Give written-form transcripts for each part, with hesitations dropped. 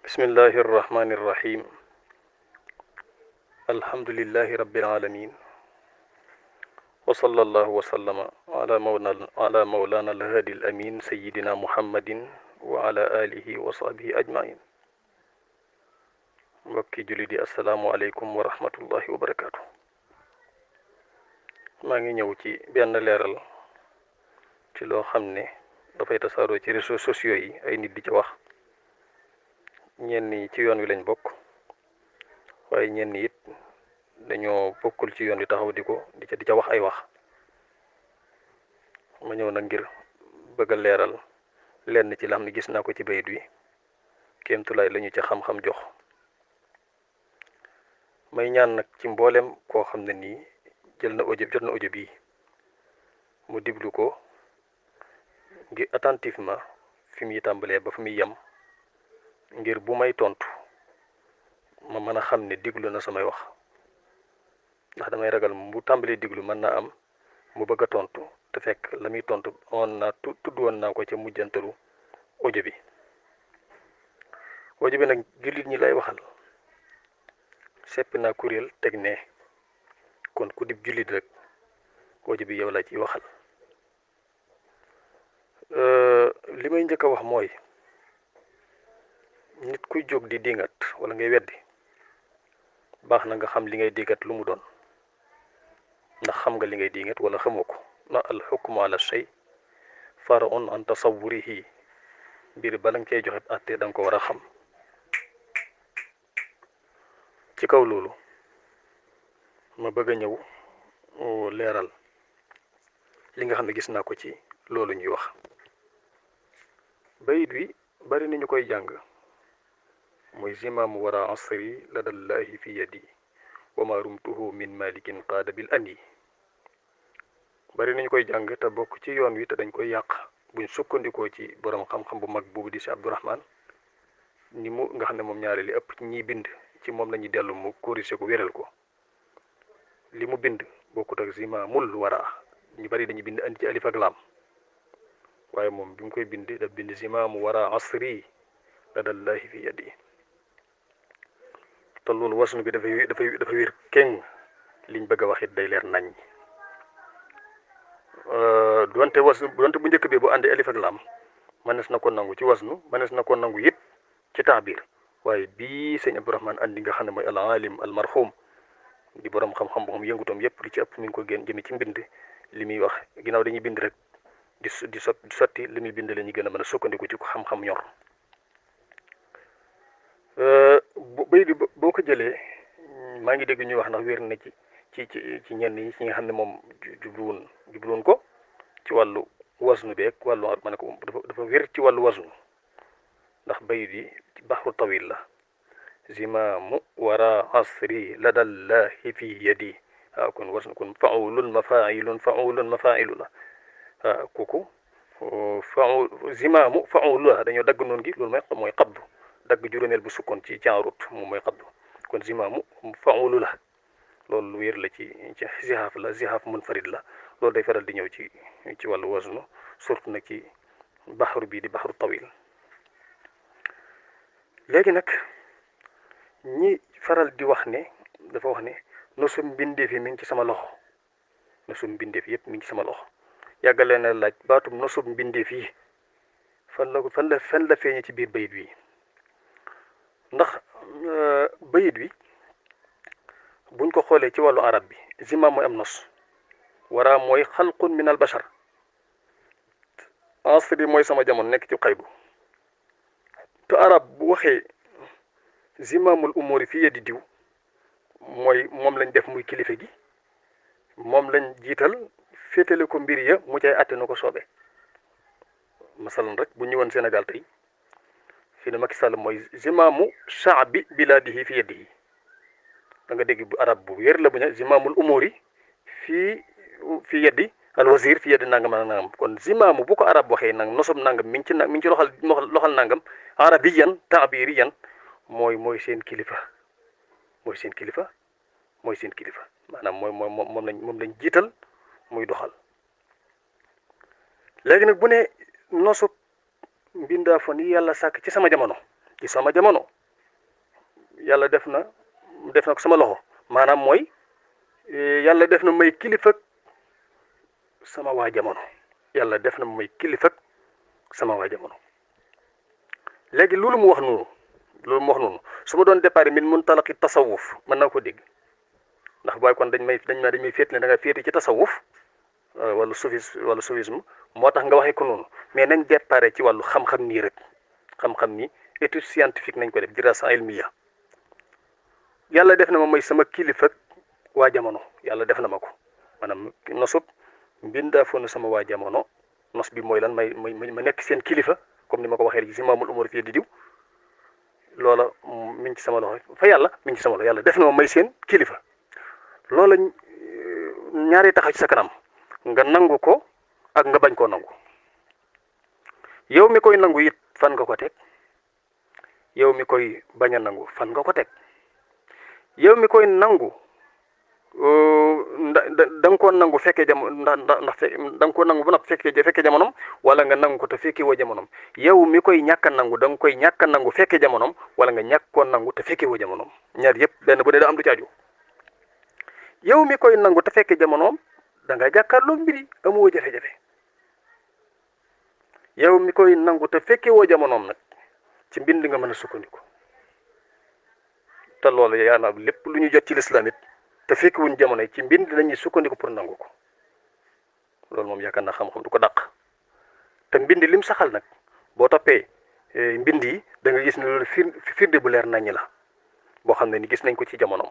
بسم الله الرحمن الرحيم. الحمد لله رب العالمين، وصلى الله وسلم على مولانا الهادي الأمين سيدنا محمد وعلى آله وصحبه أجمعين. mbokki julli di asalaamualeykum wa rahmatullahi wa barakaatu. maa ngi ñëw ci benn leeral ci loo xam ne dafay tasaaroo ci réseaux sociaux yi ay nit di ci wax. ñenn ñi ci yoon wi lañ bokk, waaye ñenn it dañoo bokkul ci yoon wi taxaw di ca wax ay wax. ma ñëw nag ngir bëgg a leeral lenn ci la xam ne gis naa ko ci bayit wi kéemtulaay lañu ca xam-xam jox. may ñaan nag ci mboolem koo xam ne nii jot na audio bii mu diglu ko ngir attentivement fi muy tàmbalee ba fa muy yem, ngir bu may tontu ma mën a xam ne diglu na samay wax. ndax damay ragal bu tàmbalee diglu mën naa am mu bëgg a tontu te fekk la muy tontu tudd woon naa ko ca mujjantalu audio bi. audio bi nag jullit ñi lay waxal, seppi naa kuréel teg ne kon ku dib jullit rek audio bi yow la ciy waxal. li may njëkk a wax mooy nit kuy jóg di dingat wala ngay weddi, baax na nga xam li ngay dingat lu mu doon. ndax xam nga li ngay dingat wala xamoo ko. ndax al xukmu ala shay far'un an tasawwurihi, mbir bala nga koy joxe àtte da nga ko war a xam. ci kaw loolu ma bëgg a ñëw leeral li nga xam ne gis naa ko ci loolu ñuy wax. bayit wi bari nañu koy jàng muy zimaamu wara asri ladallahi fi yadi wa ma rumtuhu min malikin qaada bil ani. bari nañu koy jàng te bokk ci yoon wi te dañ koy yàq buñ sukkandikoo ci borom xam-xam bu mag boobu di si Abdourahman ni mu nga xam ne moom ñaari li ëpp ñiy bind ci moom la ñuy dellu mu corrigé ko wéral ko. li mu bind bokkut ak zimaamul wara. ñu bari dañuy bind andi ci alif ak laam, waaye moom bi mu koy bind daf bind zimaamu wara asri ladallahi fi yadi. te loolu wasnu bi dafa wér keng. liñ bëgg a wax it day leer nañ. donte bu njëkk bi bu àndee alif ak laam mënees na ko nangu ci wasnu, mënees na ko nangu it ci taabir. waaye bii sëñ Abdourahman andi nga xam ne mooy al alim al marhum di borom xam-xam bu xam yëngutoom yépp li ci ëpp mi ngi ko génn jëme ci mbind. li muy wax ginnaaw dañuy bind rek di sotti li muy bind la ñu gën a mën a sukkandiku ci ko xam-xam ñor. bay di boo ko jëlee maa ngi dégg ñuy wax ndax wér na ci ñenn ñi ci nga xam ne moom jubluwoon ko ci wàllu wasnu beeg wàllu ma ne ko dafa wér ci wàllu wasnu. ndax bayit yi ci baxru tawil la. zimaamu wara asri ladallahi fi yadi. kon wasnu kon faulun mafailu la. kooku zimaamu faulu la dañoo dagg noonu gi loolu mooy qabdu. dagg juróomeel bu sukkoon ci jaarut moom mooy qabdu. kon zimaamu faulu la. loolu wér la ci zihaaf la, zihaaf munfarid la. loolu day faral di ñëw ci wàllu wasnu, surtout nag ci baxru bii di baxru tawil. léegi nag ñi faral di wax ne dafa wax ne nosum mbindeef yi mi ngi ci sama loxo. nosum mbindeef yëpp mi ngi ci sama loxo. yàggalee na laaj baatum nosum mbindeef yi fan la feeñee ci biir bayit wi. ndax bayit wi buñ ko xoolee ci wàllu arab bi zimaam mooy am nos, wara mooy xalqun min al bashar, asri mooy sama jamono nekk ci xaybu. te arab bu waxee zimaamul umuri fi yadi diw mooy moom lañ def muy kilifa gi, moom lañ jiital féetale ko mbir ya mu cay àtte na ko soobee. masalan rek bu ñëwoon Sénégal tey fii ne Macky Sall mooy zimaamu shaabi bilaadihi fi yadihi. da nga dégg bu arab bu wér la bu ñu zimaamul umuri fi yadi al wazir fi yadi nangam ak nangam. kon zimaamu bu ko arab waxee nag nosob nangam mi ngi ci loxal nangam arabiyan taabiriyan mooy seen kilifa. mooy seen kilifa maanaam moom lañ jiital muy doxal. léegi nag bu ne nosub mbindaafoon yi yàlla sàkk ci sama jamono ci sama jamono yàlla def na ko sama loxo maanaam mooy yàlla def na may kilifa sama waa jamono yàlla def na may kilifa sama waa jamono. léegi loolu mu wax noonu su ma doon départ min muntalaqi tasawuf mën naa ko dégg ndax booy kon dañ may féet ne da nga féete ci tasawuf wala soufisme moo tax nga waxee ko noonu mais nañ départ ci wàllu xam-xam nii rek xam-xam ni étude scientifique nañ ko def dirasa ilmiya. yàlla def na ma may sama kilifa waa jamono yàlla def na ma ko maanaam nosub mbindaafoon sama waa jamono nos bi mooy lan ma nekk seen kilifa comme ni ma ko waxee ci zimaamul umur fii di diw loola mi ngi ci sama loxo fa yàlla mi ngi ci sama loxo yàlla def na ma may seen kilifa. loola ñaari taxaw ci sa kanam nga nangu ko ak nga bañ koo nangu yow mi koy nangu it fan nga ko teg yow mi koy bañ a nangu fan nga ko teg yow mi koy nangu da nga koo nangu fekkee jamono ndax da nga koo nangu ba nag fekkee jamonom wala nga nangu ko te fekkee woo jamonom yow mi koy ñàkk a nangu da nga koy ñàkk a nangu fekkee jamonom wala nga ñàkk koo nangu te fekkee woo jamonom ñaar yëpp benn bu dee da am du caaju. yow mi koy nangu te fekkee jamonoom da nga jàkkaarloo mbiri amoo jafe-jafe yow mi koy nangu te fekkee woo jamonoom nag ci mbind nga mën a sukkandiku te loolu yaa naa lépp lu ñu jot ci lislaam it te fekki wuñ jamono yi ci mbind lañuy sukkandiku pour nangu ko loolu moom yaakaar naa xam-xam du ko dàq te mbind lim saxal nag boo toppee mbind yi da nga gis ne loolu firnde bu leer naññi la boo xam ne ni gis nañ ko ci jamonoom.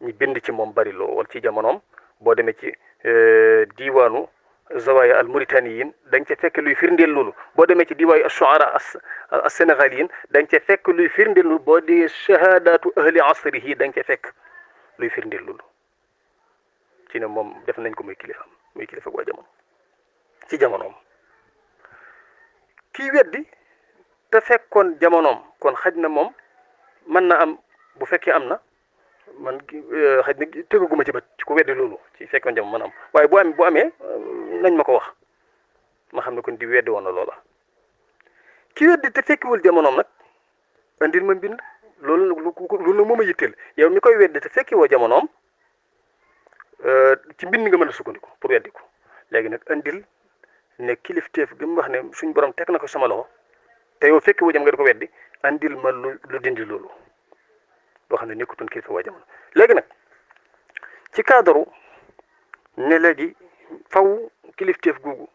ñi bind ci moom bari loo wala ci jamonoom boo demee ci diwaanu zawaya al mauritaniyin da nga ca fekk luy firndeel loolu boo demee ci diwaanu ashuara as sénégaliyin da nga ca fekk luy firndeel loolu boo dee shahadatu ahli asrihi da nga ca fekk luy firndeel loolu ci ne moom def nañ ko muy kilifa waa jamono ci jamonoom. kii weddi te fekkoon jamonoom kon xaj na moom mën na am bu fekkee am na. man xëy na tëggaguma ci bët ci ku weddi loolu ci fekkoon jamono man am waaye bu amee nañ ma ko wax ma xam ne kon di weddi woon na loola. ki weddi te fekkiwul jamonoom nag andil ma mbind loolu moom a yitteel yow mi koy weddi te fekkiwoo jamonoom ci mbind nga mën a sukkandiku pour weddi ko léegi nag andil ne kilifteef gi mu wax ne suñ borom teg na ko sama loxo te yow fekkiwoo jam nga di ko weddi andil ma lu dindi loolu. loo xam ne nekkutoon kilifa waa jamono léegi nag ci cadre ne léegi faw kilifteef googu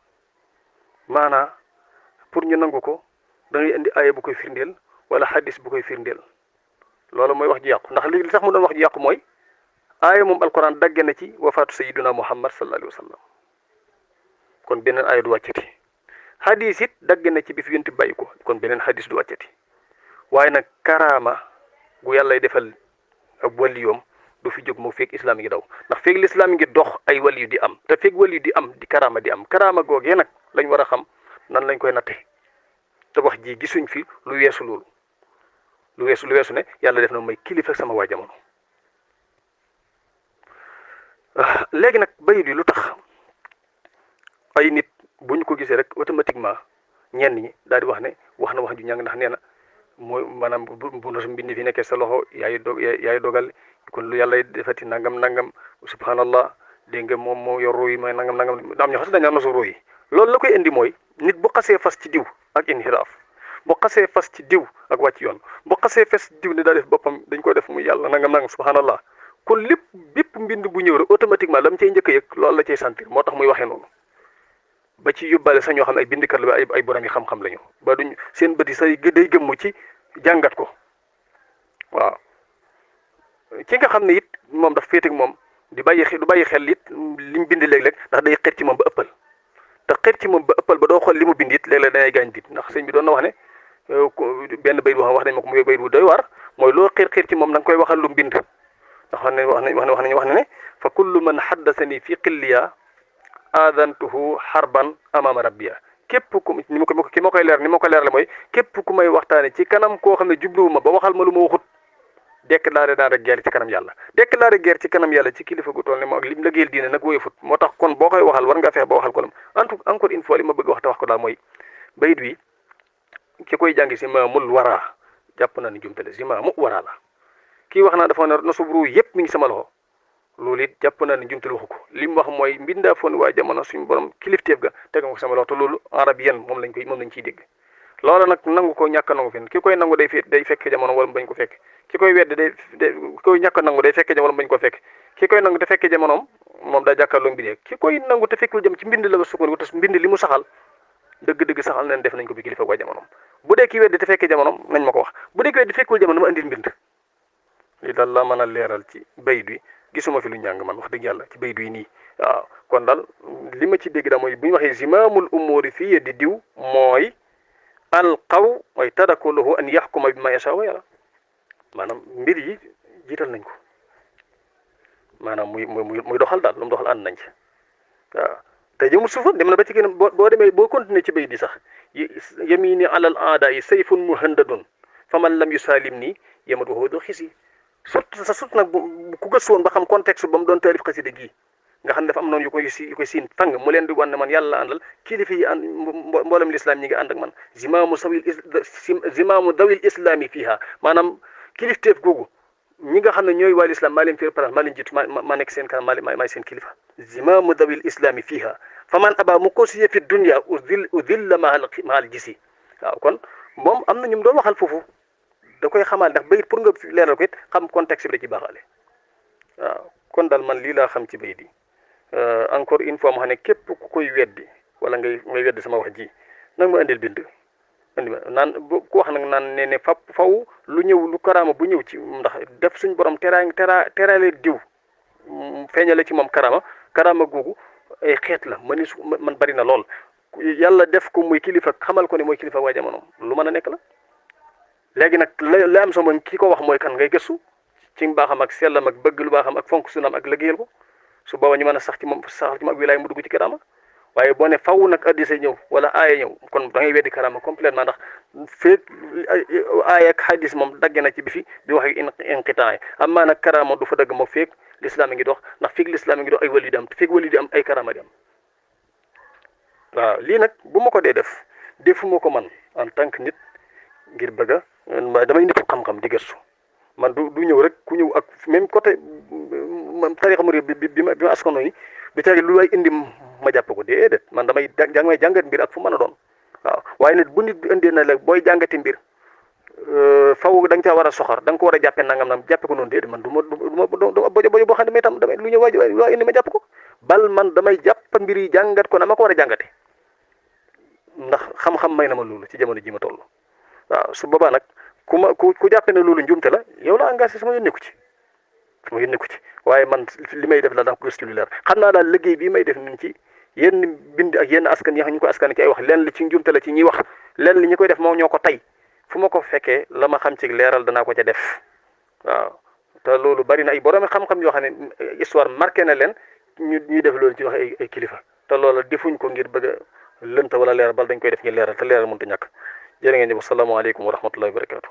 maanaa pour ñu nangu ko da ngay indi aaya bu koy firndeel wala hadis bu koy firndeel loolu mooy wax ji yàqu ndax li tax mu doon wax ji yàqu mooy aaya moom alquran dagge na ci wafaatu sayyiduna muhammad sallallahu alayhi wa sallam kon beneen aaya du wàccati hadis it dagge na ci bi fi yonent bàyyi ko kon beneen hadis du wàccati waaye nag karaama gu yàllay defal ab waliyoom du fi jóg moo fekk islam ngi daw ndax fekk l'islam ngi dox ay waliyu di am te fekk waliyu di am di am karaama googee nag lañ war a xam nan lañ koy natte te wax ji gisuñ fi lu weesu loolu lu weesu ne yàlla def na may kilifa sama waa jamono. léegi nag bayit yi lu tax ay nit bu ñu ko gisee rek automatiquement ñenn ñi daal di wax ne wax na wax ju ñàng ndax nee na mooy maanaam bu mbind fi nekkee sa loxo yaay dogal kon lu yàlla defati nangam subhanallah dégg nga moom moo yor ruuy mooy nangam am ñoo xam ne dañu naan nasu ruuy loolu la koy indi mooy nit bu xasee fas ci diw ak inhiraaf bu xasee fas ci diw ak wàcc yoon bu xasee fas ci diw ne daa def boppam dañ ko def muy yàlla nangam subhanallah kon bépp mbind bu ñëw rek automatiquement la mu cay njëkk a yëg loolu la cay sentir moo tax muy waxee noonu ba ci yóbbaale sax ñoo xam ne ay bindkat la ay borom yi xam-xam lañu ba duñ seen bët yi say day gëmmu ci jàngat ko waaw ki nga xam ne it moom daf féete ak moom du bàyyi xel it lim bind léeg-léeg ndax day xeet ci moom ba ëppal te xeet ci moom ba ëppal ba doo xool li mu bind it léeg-léeg dangay gaañ dit ndax sëñ bi doon na wax ne benn bayit wax nañ ma ko muy bayit bu doy waar mooy loo xeet ci moom da nga koy waxal lu mu bind ndax wax ne fa kullu man haddasani fi qilliya adantuhu harban amama rabbiya képp ku ni ma koy leerle mooy képp ku may waxtaane ci kanam koo xam ne jubluwuma ba waxal ma lu ma waxut déclaré naa rek guerre ci kanam yàlla déclaré guerre ci kanam yàlla ci kilifa gu toll ne moo ak lim lëggéeyal diine nag woyofut moo tax kon boo koy waxal war nga fexe ba waxal ko lam encore une fois li ma bëgg wax te wax ko daal mooy bayit wi ki koy jàngi si maamul wara jàpp naa ne jumte la zimaamu wara la. kii wax naa dafa ne nasub ruu yëpp mi ngi sama loxo loolu it jàpp naa ne jumte la waxu ko li mu wax mooy mbindaa foon waa jamono suñu borom kilifteef ga teg nga ko sama loxo te loolu arab yan moom lañ ciy dégg. loola nag nangu ko ñàkk a nangu fen ki koy nangu day fekk jamono wala bañ ko fekk ki koy wedd ki koy ñàkk a nangu day fekk jamono bañ ko fekk ki koy nangu te fekkee jamonoom moom daa jàkkaarloo mbir ki koy nangu te fekkul jëm ci mbind la ba sukkandiku te mbind li mu saxal dëgg-dëgg saxal nañ def nañ ko bi kilifa waa jamonoom bu dee ki weddi te fekkee jamonoom nañ ma ko wax bu dee ki weddi fekkul jamono ma andil mbind li daal la mën a leeral ci bayt wi gisuma fi lu njàng man wax dëgg yàlla ci bayt wi nii waaw kon daal li ma ci dégg daal mooy bu ñu waxee zimaamul umuri fii yadi diw mooy alqaw mooy taraku lahu an yaxkuma bi ma yashaa wa yara maanaam mbir yi jiital nañ ko maanaam muy doxal daal lu mu doxal ànd nañ ci waaw te jëmul suufa dem na ba ci gën boo demee boo continuer ci bay di sax yamini alal aada yi sayfun muhandadun faman lam yusalim nii yamatuhu do xis yi surtout nag ku gëstu woon ba xam contexte ba mu doon taalif xasida gii nga xam ne dafa am noonu yu koy siin tàng mu leen di wan ne man yàlla àndal kilifa yi ànd mboolem lislaam ñi ngi ànd ak man zimaamu dawil islami fiha maanaam kilifteef googu ñi nga xam ne ñooy waa lislaam maa leen fi représenté maa leen jiitu maa nekk seen kanam maay seen kilifa zimaamu dawil islami fiha fa man aba mu kosiye fi dunya udilla mahal gisi waaw kon moom am na ñu doon waxal foofu da koy xamal ndax bayit pour nga leeral ko it xam contexte bi da ci baaxaale waaw kon daal man lii laa xam ci bayit yi encore une fois ma xam ne képp ku koy weddi wala ngay weddi sama wax ji nag ma indil bind indi ma naan ku wax nag naan ne faw lu ñëw lu karaama bu ñëw ci ndax def suñ borom teraale diw feeñale ci moom karaama googu ay xeet la man bari na lool yàlla def ko muy kilifa xamal ko ne mooy kilifa waa jamonoom lu mën a nekk la léegi nag la am sama ki ko wax mooy kan ngay gëstu ci baaxam ak sellam ak bëgg lu baaxam ak fonk sunam ak liggéeyal ko su booba ñu mën a sax ci moom ak wilaay mu dugg ci karaama waaye boo ne faw nag addisa ñëw wala aaya ñëw kon da ngay weddi karaama complètement ndax feeg aaya ak hadis moom dagge na ci bi fi di wax inqitaa amma nag karaama du fa dëgg moom feeg lislaam ngi dox ndax feeg lislaam ngi dox ay wali di am te feeg wali di am ay karaama di am waaw lii nag bu ma ko dee def defuma ko man en tant que nit ngir bëgg a damay nitu xam-xam di gëstu man du ñëw rek ku ñëw ak même côté tarixa murid bi ma askano yi du tari lu way indi ma jàpp ko déedéet man damay jàngat mbir ak fu mën a doon waaw waaye nit bu nit bi indee na la booy jàngati mbir faw da nga caa war a soxor da nga ko war a jàppee nangam jàppe ko noonu déedéet man du ma boo xam ne may tam damay lu ñëw waay indi ma jàpp ko bal man damay jàpp mbir yi jàngat ko na ma ko war a jàngate ndax xam-xam may na ma loolu ci jamono ji ma toll waaw su boobaa nag ku jàppe ne loolu njuumte la yow la engagé sama yónneeku ci waaye man li may def la ndax gëstu lu leer xam naa daal liggéey bii may def nii ci yenn bind ak yenn askan yi ñu ko askan ci ay wax lenn li ci njuumte la ci ñiy wax lenn li ñi koy def moom ñoo ko tey fu ma ko fekkee la ma xam ci leeral danaa ko ca def waaw te loolu bari na ay boroomi xam-xam yoo xam ne histoire marqué na leen ñuy def loolu ci wax ay kilifa te loolu defuñ ko ngir bëgg a lënt wala leeral bal dañ koy def ngir leeral te leeral mënut a ñàkk jërë ngeen jëf asalaamaaleykum wa rahmatullahi wa barakaatu.